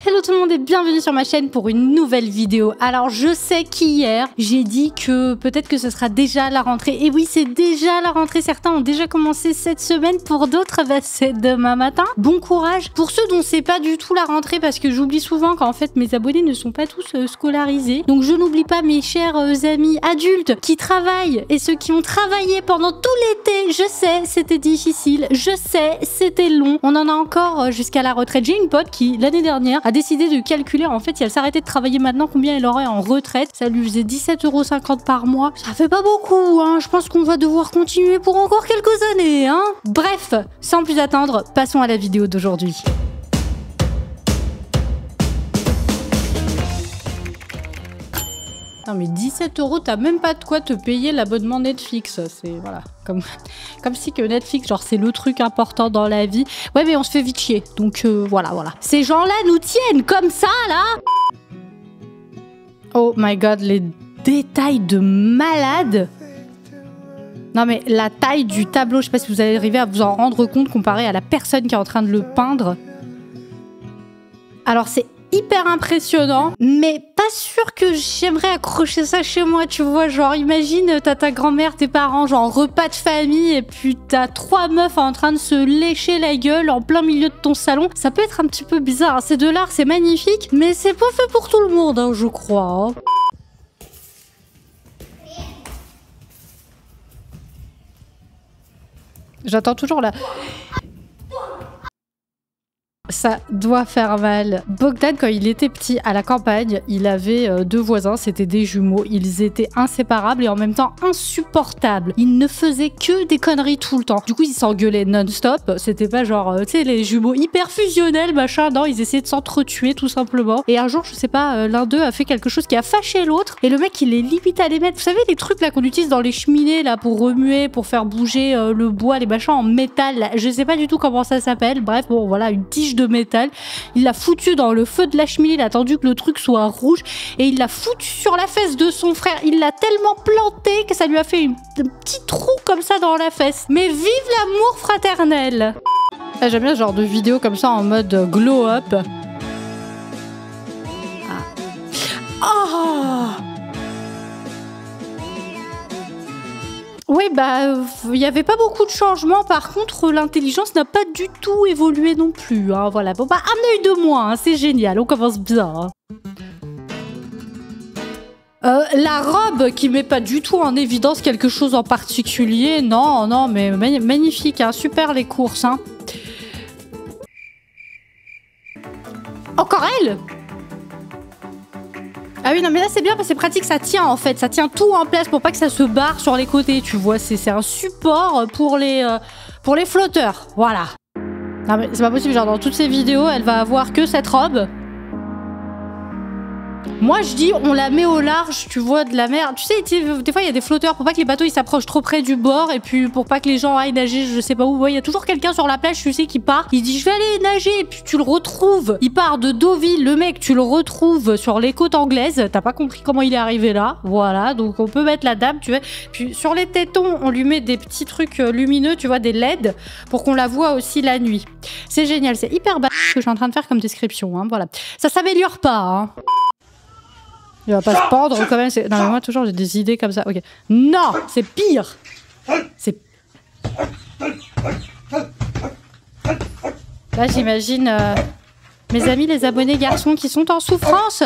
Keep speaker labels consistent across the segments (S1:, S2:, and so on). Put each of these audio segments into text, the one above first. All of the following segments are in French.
S1: Hello tout le monde et bienvenue sur ma chaîne pour une nouvelle vidéo. Alors je sais qu'hier j'ai dit que peut-être que ce sera déjà la rentrée. Et oui, c'est déjà la rentrée, certains ont déjà commencé cette semaine, pour d'autres bah, c'est demain matin. Bon courage pour ceux dont c'est pas du tout la rentrée, parce que j'oublie souvent qu'en fait mes abonnés ne sont pas tous scolarisés. Donc je n'oublie pas mes chers amis adultes qui travaillent et ceux qui ont travaillé pendant tout l'été. Je sais, c'était difficile, je sais, c'était long. On en a encore jusqu'à la retraite. J'ai une pote qui l'année dernière a décidé de calculer, en fait, si elle s'arrêtait de travailler maintenant, combien elle aurait en retraite. Ça lui faisait 17,50 € par mois. Ça fait pas beaucoup, hein. Je pense qu'on va devoir continuer pour encore quelques années, hein. Bref, sans plus attendre, passons à la vidéo d'aujourd'hui. Non mais 17 €, t'as même pas de quoi te payer l'abonnement Netflix. C'est voilà, comme si que Netflix, genre c'est le truc important dans la vie. Ouais mais on se fait vite chier, donc voilà. Ces gens-là nous tiennent comme ça là. Oh my god, les détails de malade. Non mais la taille du tableau, je sais pas si vous allez arriver à vous en rendre compte comparé à la personne qui est en train de le peindre. Alors c'est hyper impressionnant, mais pas sûr que j'aimerais accrocher ça chez moi, tu vois. Genre, imagine, t'as ta grand-mère, tes parents, genre repas de famille, et puis t'as 3 meufs en train de se lécher la gueule en plein milieu de ton salon. Ça peut être un petit peu bizarre. C'est de l'art, c'est magnifique, mais c'est pas fait pour tout le monde, hein, je crois. J'attends toujours là. Ça doit faire mal. Bogdan, quand il était petit à la campagne, il avait 2 voisins, c'était des jumeaux. Ils étaient inséparables et en même temps insupportables. Ils ne faisaient que des conneries tout le temps. Du coup, ils s'engueulaient non-stop. C'était pas genre, tu sais, les jumeaux hyper fusionnels, machin. Non, ils essayaient de s'entretuer tout simplement. Et un jour, je sais pas, l'un d'eux a fait quelque chose qui a fâché l'autre. Et le mec, il est limite à les mettre. Vous savez, les trucs là qu'on utilise dans les cheminées là pour remuer, pour faire bouger le bois, les machins en métal. Là. Je sais pas du tout comment ça s'appelle. Bref, bon, voilà, une tige de métal, il l'a foutu dans le feu de la cheminée, il a attendu que le truc soit rouge et il l'a foutu sur la fesse de son frère. Il l'a tellement planté que ça lui a fait un petit trou comme ça dans la fesse. Mais vive l'amour fraternel. Ah, j'aime bien ce genre de vidéo comme ça en mode glow up. Oh! Oui, bah, il n'y avait pas beaucoup de changements. Par contre, l'intelligence n'a pas du tout évolué non plus. Hein, voilà. Bon, bah, un œil de moins, hein, c'est génial. On commence bien. Hein. La robe qui met pas du tout en évidence quelque chose en particulier. Non, non, mais magnifique. Hein, super les courses. Hein. Encore elle? Ah oui, non, mais là, c'est bien parce que c'est pratique, ça tient, en fait. Ça tient tout en place pour pas que ça se barre sur les côtés, tu vois. C'est un support pour les flotteurs. Voilà. Non, mais c'est pas possible. Genre, dans toutes ces vidéos, elle va avoir que cette robe. Moi, je dis, on la met au large, tu vois, de la mer. Tu sais, des fois, il y a des flotteurs pour pas que les bateaux ils s'approchent trop près du bord et puis pour pas que les gens aillent nager, je sais pas où. Il y a toujours quelqu'un sur la plage, tu sais, qui part. Il dit, je vais aller nager, et puis tu le retrouves. Il part de Deauville, le mec, tu le retrouves sur les côtes anglaises. T'as pas compris comment il est arrivé là. Voilà, donc on peut mettre la dame, tu vois. Puis sur les tétons, on lui met des petits trucs lumineux, tu vois, des LED, pour qu'on la voit aussi la nuit. C'est génial, c'est hyper bas ce que je suis en train de faire comme description, hein, voilà. Ça s'améliore pas, hein. Il va pas se pendre quand même. Non mais moi toujours j'ai des idées comme ça. Ok. Non, c'est pire. C'est. Là j'imagine mes amis les abonnés garçons qui sont en souffrance.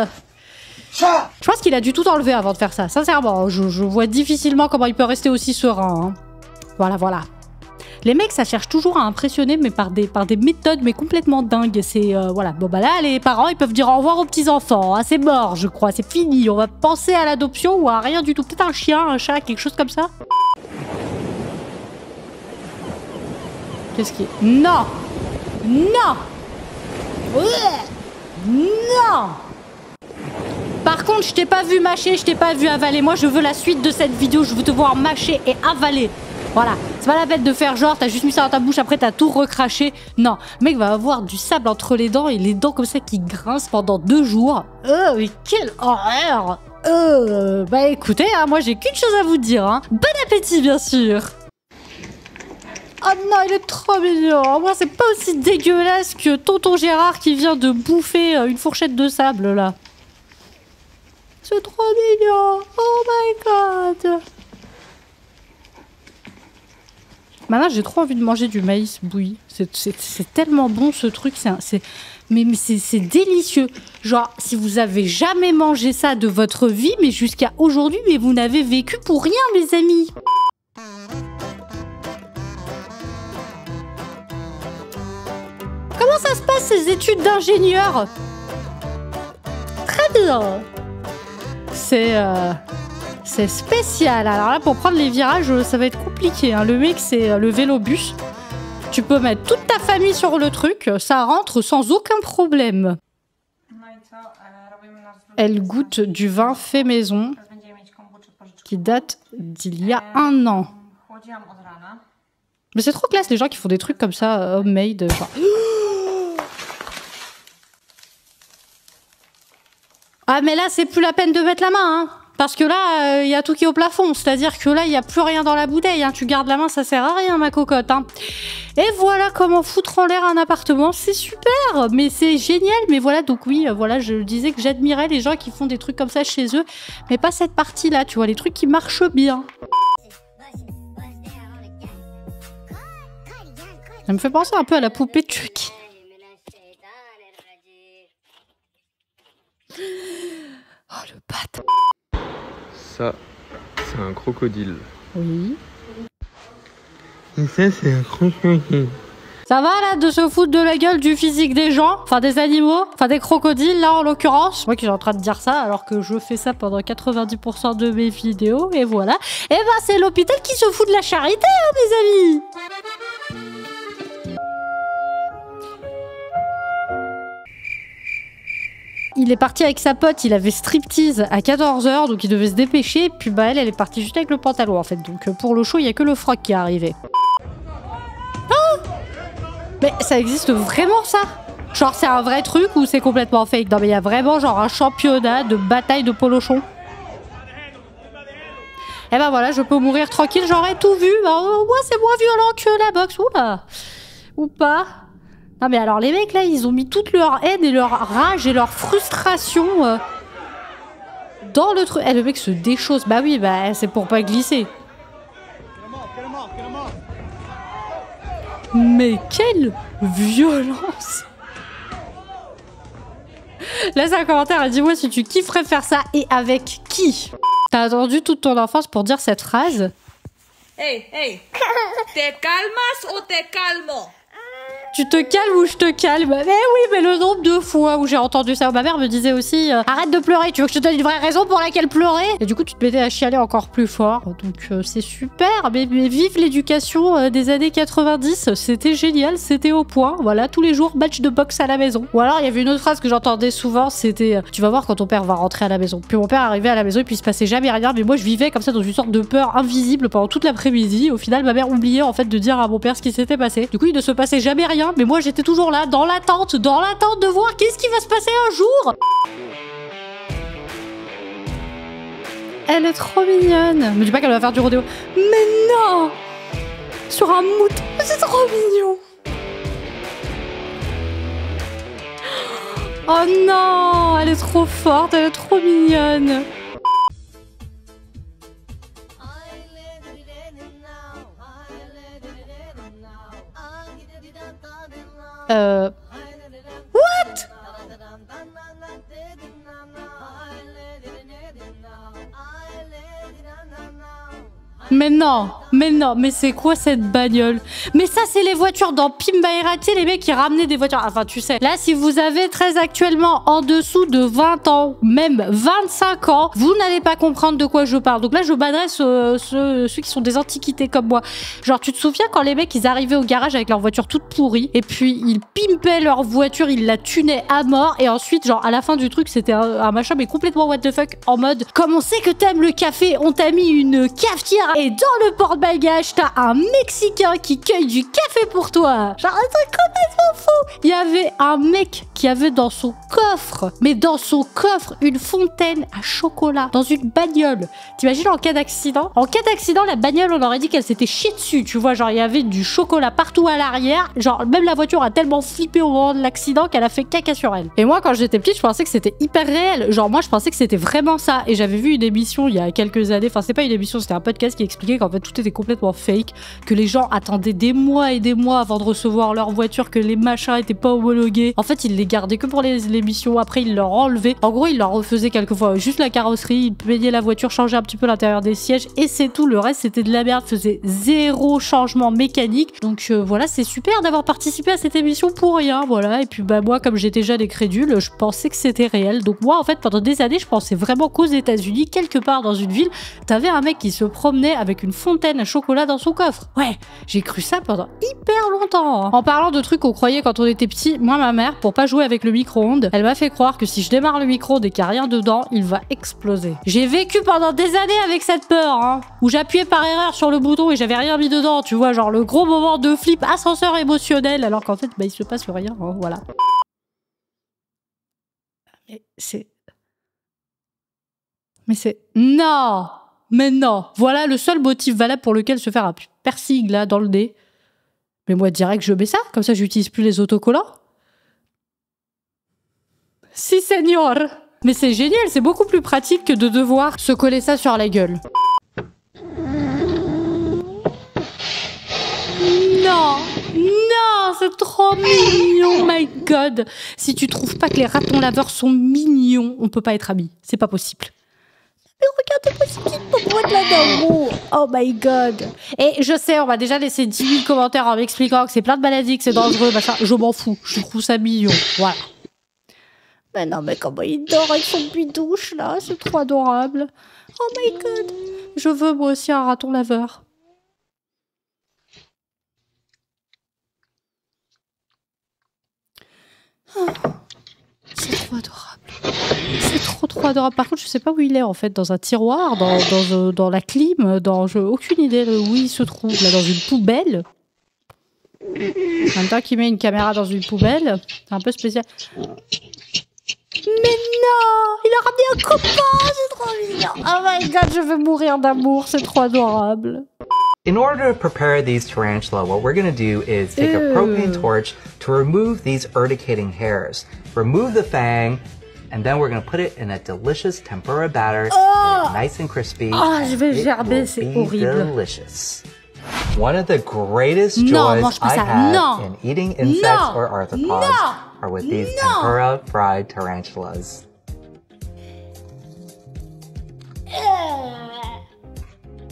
S1: Je pense qu'il a dû tout enlever avant de faire ça. Sincèrement, je vois difficilement comment il peut rester aussi serein. Hein. Voilà. Les mecs, ça cherche toujours à impressionner, mais par des méthodes, mais complètement dingues. C'est, voilà. Bon, bah là, les parents, ils peuvent dire au revoir aux petits-enfants. Hein. C'est mort, je crois. C'est fini. On va penser à l'adoption ou à rien du tout. Peut-être un chien, un chat, quelque chose comme ça. Qu'est-ce qui est... Non! Non! Non! Par contre, je t'ai pas vu mâcher, je t'ai pas vu avaler. Moi, je veux la suite de cette vidéo. Je veux te voir mâcher et avaler. Voilà, c'est pas la peine de faire genre, t'as juste mis ça dans ta bouche, après t'as tout recraché. Non, le mec va avoir du sable entre les dents et les dents comme ça qui grincent pendant 2 jours. Mais quelle horreur. Bah écoutez, hein, moi j'ai qu'une chose à vous dire. Hein. Bon appétit, bien sûr. Oh non, il est trop mignon. Moi, c'est pas aussi dégueulasse que tonton Gérard qui vient de bouffer une fourchette de sable, là. C'est trop mignon. Oh my god. Maintenant, j'ai trop envie de manger du maïs bouilli. C'est tellement bon, ce truc. Mais c'est délicieux. Genre, si vous avez jamais mangé ça de votre vie, mais jusqu'à aujourd'hui, mais vous n'avez vécu pour rien, mes amis. Comment ça se passe, ces études d'ingénieur? Très bien. C'est spécial. Alors là, pour prendre les virages, ça va être compliqué. Hein. Le mec, c'est le vélo-bus. Tu peux mettre toute ta famille sur le truc. Ça rentre sans aucun problème. Elle goûte du vin fait maison qui date d'il y a 1 an. Mais c'est trop classe, les gens qui font des trucs comme ça, homemade. Genre... Ah, mais là, c'est plus la peine de mettre la main, hein. Parce que là, il y a tout qui est au plafond. C'est-à-dire que là, il n'y a plus rien dans la bouteille. Hein. Tu gardes la main, ça sert à rien, ma cocotte. Hein. Et voilà comment foutre en l'air un appartement. C'est super, mais c'est génial. Mais voilà, donc oui, voilà, je disais que j'admirais les gens qui font des trucs comme ça chez eux. Mais pas cette partie-là, tu vois, les trucs qui marchent bien. Ça me fait penser un peu à la poupée Chucky. Oh, le bâtard.
S2: Ça, c'est un crocodile.
S1: Oui.
S2: Et ça, c'est un crocodile.
S1: Ça va là de se foutre de la gueule du physique des gens, enfin des animaux, enfin des crocodiles là en l'occurrence. Moi qui suis en train de dire ça alors que je fais ça pendant 90% de mes vidéos et voilà. Et ben c'est l'hôpital qui se fout de la charité, hein, mes amis. Il est parti avec sa pote, il avait striptease à 14 h, donc il devait se dépêcher. Puis bah elle est partie juste avec le pantalon en fait. Donc pour le show, il n'y a que le froc qui est arrivé. Oh, mais ça existe vraiment ça? Genre c'est un vrai truc ou c'est complètement fake? Non mais il y a vraiment genre un championnat de bataille de polochon. Et ben voilà, je peux mourir tranquille, j'aurais tout vu. Bah, au moins c'est moins violent que la boxe, oula. Ou pas? Non mais alors les mecs là, ils ont mis toute leur haine et leur rage et leur frustration dans le truc. Eh, le mec se déchausse. Bah oui, bah c'est pour pas glisser. Mais quelle violence! Là c'est un commentaire, dis-moi si tu kifferais faire ça et avec qui? T'as attendu toute ton enfance pour dire cette phrase?
S3: Hey, hey! Te calmas ou te calmo?
S1: Tu te calmes ou je te calme? Mais oui, mais le nombre de fois où j'ai entendu ça. Ma mère me disait aussi arrête de pleurer, tu veux que je te donne une vraie raison pour laquelle pleurer? Et du coup, tu te mettais à chialer encore plus fort. Donc c'est super. Mais vive l'éducation des années 90. C'était génial, c'était au point. Voilà, tous les jours, match de boxe à la maison. Ou alors, il y avait une autre phrase que j'entendais souvent, c'était tu vas voir quand ton père va rentrer à la maison. Puis mon père arrivait à la maison et puis il se passait jamais rien. Mais moi, je vivais comme ça dans une sorte de peur invisible pendant toute l'après-midi. Au final, ma mère oubliait en fait de dire à mon père ce qui s'était passé. Du coup, il ne se passait jamais rien. Mais moi j'étais toujours là, dans l'attente de voir qu'est-ce qui va se passer un jour. Elle est trop mignonne. Me dis pas qu'elle va faire du rodéo. Mais non! Sur un mouton, c'est trop mignon. Oh non! Elle est trop forte, elle est trop mignonne. What? Mais non, mais c'est quoi cette bagnole? Mais ça, c'est les voitures dans Pim Bayerati, les mecs qui ramenaient des voitures. Enfin, tu sais, là, si vous avez très actuellement en dessous de 20 ans, même 25 ans, vous n'allez pas comprendre de quoi je parle. Donc là, je m'adresse ceux qui sont des antiquités comme moi. Genre, tu te souviens quand les mecs, ils arrivaient au garage avec leur voiture toute pourrie, et puis ils pimpaient leur voiture, ils la tunaient à mort, et ensuite, genre, à la fin du truc, c'était un machin, mais complètement what the fuck, en mode, comme on sait que t'aimes le café, on t'a mis une cafetière Et dans le porte-bagages, t'as un Mexicain qui cueille du café pour toi. Genre un truc complètement fou. Il y avait un mec qui avait dans son coffre, mais dans son coffre, une fontaine à chocolat dans une bagnole. T'imagines en cas d'accident? En cas d'accident, la bagnole, on aurait dit qu'elle s'était chiée dessus. Tu vois, genre il y avait du chocolat partout à l'arrière. Genre même la voiture a tellement flippé au moment de l'accident qu'elle a fait caca sur elle. Et moi, quand j'étais petite, je pensais que c'était hyper réel. Genre moi, je pensais que c'était vraiment ça. Et j'avais vu une émission il y a quelques années. Enfin, c'est pas une émission, c'était un podcast qui expliquait qu'en fait tout était complètement fake, que les gens attendaient des mois et des mois avant de recevoir leur voiture, que les machins étaient pas homologués. En fait, ils les gardaient que pour l'émission. Après, ils leur enlevaient. En gros, ils leur refaisaient quelquefois juste la carrosserie, ils peignaient la voiture, changeaient un petit peu l'intérieur des sièges et c'est tout. Le reste, c'était de la merde. Faisait zéro changement mécanique. Donc voilà, c'est super d'avoir participé à cette émission pour rien. Voilà. Et puis bah moi, comme j'étais jeune et crédule, je pensais que c'était réel. Donc moi, en fait, pendant des années, je pensais vraiment qu'aux États-Unis, quelque part dans une ville, t'avais un mec qui se promenait avec une fontaine à chocolat dans son coffre. Ouais, j'ai cru ça pendant hyper longtemps. En parlant de trucs qu'on croyait quand on était petit, moi, ma mère, pour pas jouer avec le micro-ondes, elle m'a fait croire que si je démarre le micro-ondes et qu'il n'y a rien dedans, il va exploser. J'ai vécu pendant des années avec cette peur, hein, où j'appuyais par erreur sur le bouton et j'avais rien mis dedans, tu vois, genre le gros moment de flip ascenseur émotionnel, alors qu'en fait, bah, il se passe rien, hein, voilà. Mais c'est... Non! Mais non! Voilà le seul motif valable pour lequel se faire un piercing là dans le nez. Mais moi, direct, je mets ça, comme ça, j'utilise plus les autocollants. Si, señor! Mais c'est génial, c'est beaucoup plus pratique que de devoir se coller ça sur la gueule. Non! Non! C'est trop mignon, my god! Si tu trouves pas que les ratons laveurs sont mignons, on peut pas être amis. C'est pas possible. Mais regardez-moi ce petit popote là d'amour. Oh my god. Et je sais, on va déjà laisser 10 000 commentaires en m'expliquant que c'est plein de maladies, que c'est dangereux, machin. Je m'en fous. Je trouve ça mignon. Voilà. Mais non, mais comment il dort avec son puits-douche là? C'est trop adorable. Oh my god. Je veux moi aussi un raton laveur. Oh, c'est trop adorable. C'est trop adorable. Par contre, je sais pas où il est en fait. Dans un tiroir, dans la clim, j'ai aucune idée de où il se trouve. Là, dans une poubelle. En même temps qu'il met une caméra dans une poubelle, c'est un peu spécial. Mais non! Il a ramené un copain! C'est trop mignon! Oh my god, je veux mourir d'amour, c'est trop adorable.
S4: In order to prepare these tarantula, what we're going to do is take a propane torch to remove these urticating hairs. Remove the fang, and then we're going to put it in a delicious tempura batter.
S1: Oh!
S4: Nice and crispy.
S1: Oh, je vais gerber, c'est horrible.
S4: Delicious. One of the greatest joys I have in eating insects or arthropods are with these tempura fried tarantulas.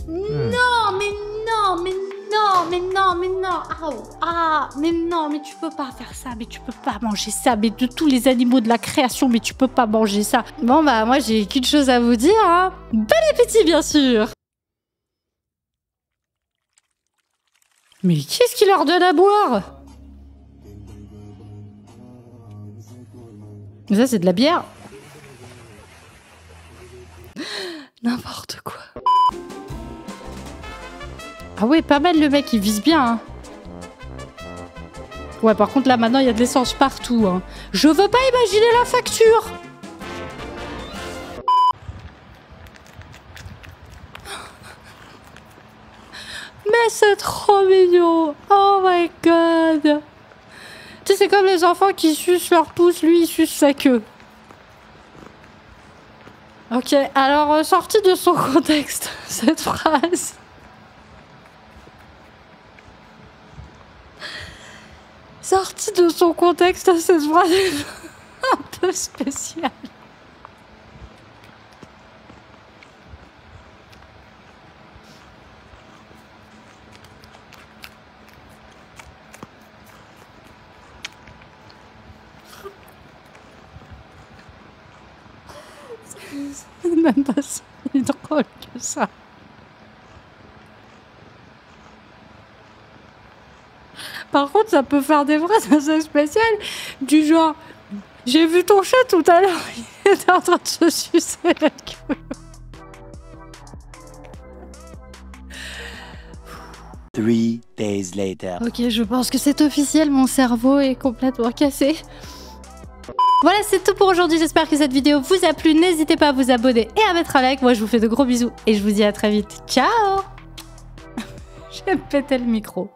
S1: Non, mais non, mais non, mais non, mais non. Ah, mais non, mais tu peux pas faire ça, mais tu peux pas manger ça, mais de tous les animaux de la création, mais tu peux pas manger ça. Bon, bah, moi, j'ai qu'une chose à vous dire, hein. Bon appétit, bien sûr. Mais qu'est-ce qu'il leur donne à boire? Mais ça, c'est de la bière. N'importe quoi. Ah ouais, pas mal le mec, il vise bien. Hein. Ouais, par contre, là, maintenant, il y a de l'essence partout. Hein. Je veux pas imaginer la facture. Mais c'est trop mignon. Oh my god. Tu sais, c'est comme les enfants qui sucent leur pouce, lui, il suce sa queue. Ok, alors, sortie de son contexte, cette phrase... Sortie de son contexte, cette phrase est un peu spéciale. C'est même pas si drôle que ça. Par contre, ça peut faire des phrases assez spéciales, du genre « J'ai vu ton chat tout à l'heure, il était en train de se sucer la queue. »
S5: 3 days later.
S1: Ok, je pense que c'est officiel, mon cerveau est complètement cassé. Voilà, c'est tout pour aujourd'hui. J'espère que cette vidéo vous a plu. N'hésitez pas à vous abonner et à mettre un like. Moi, je vous fais de gros bisous et je vous dis à très vite. Ciao. J'ai pété le micro.